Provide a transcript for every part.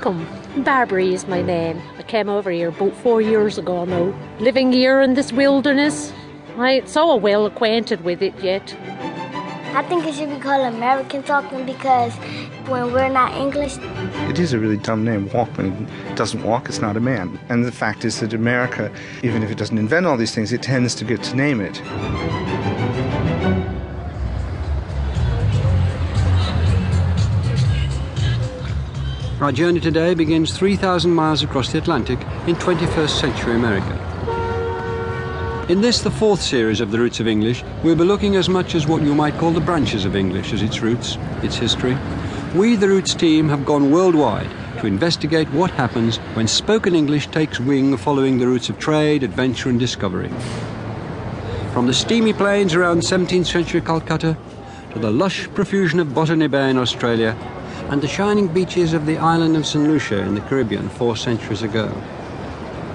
welcome. Barbary is my name. I came over here about 4 years ago now. Living here in this wilderness, I ain't so well acquainted with it yet. I think it should be called American Talking because when we're not English... It is a really dumb name. Walkman doesn't walk, it's not a man. And the fact is that America, even if it doesn't invent all these things, it tends to get to name it. Our journey today begins 3,000 miles across the Atlantic in 21st century America. In this, the fourth series of the Roots of English, we'll be looking as much as what you might call the branches of English as its roots, its history. We, the Roots team, have gone worldwide to investigate what happens when spoken English takes wing following the routes of trade, adventure and discovery. From the steamy plains around 17th century Calcutta to the lush profusion of Botany Bay in Australia and the shining beaches of the island of St. Lucia in the Caribbean 4 centuries ago.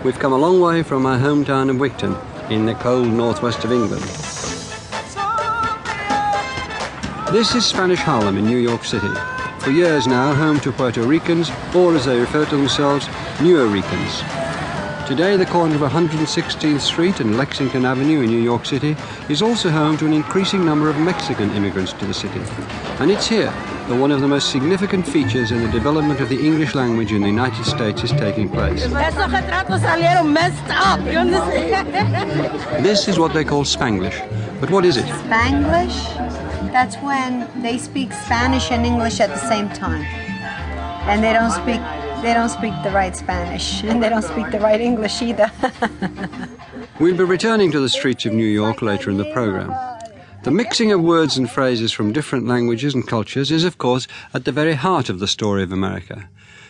We've come a long way from our hometown of Wigton in the cold northwest of England. This is Spanish Harlem in New York City. For years now, home to Puerto Ricans, or as they refer to themselves, Nuericans. Today, the corner of 116th Street and Lexington Avenue in New York City is also home to an increasing number of Mexican immigrants to the city. And it's here that one of the most significant features in the development of the English language in the United States is taking place. This is what they call Spanglish. But what is it? Spanglish? That's when they speak Spanish and English at the same time. And they don't speak the right Spanish, and they don't speak the right English either. We'll be returning to the streets of New York later in the program. The mixing of words and phrases from different languages and cultures is, of course, at the very heart of the story of America.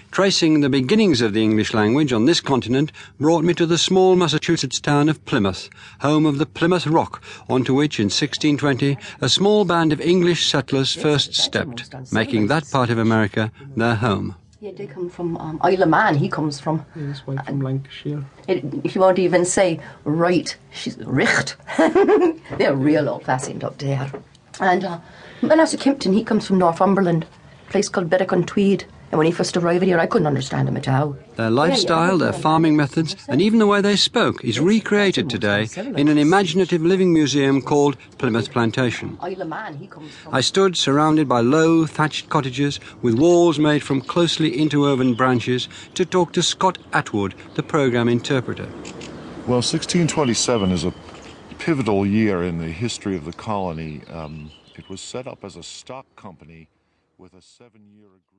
Tracing the beginnings of the English language on this continent brought me to the small Massachusetts town of Plymouth, home of the Plymouth Rock, onto which in 1620 a small band of English settlers first stepped, making that part of America their home. Yeah, they come from Isle of Man. He comes from. Yes, from Lancashire. If you won't even say right, she's richt. They're real old-fashioned up there. And Manasseh Kimpton, he comes from Northumberland, a place called Berwick-on-Tweed. And when he first arrived here, I couldn't understand him at all. Their lifestyle, their farming methods, and even the way they spoke is recreated today in an imaginative living museum called Plymouth Plantation. I stood surrounded by low, thatched cottages with walls made from closely interwoven branches to talk to Scott Atwood, the program interpreter. Well, 1627 is a pivotal year in the history of the colony. It was set up as a stock company with a 7-year agreement.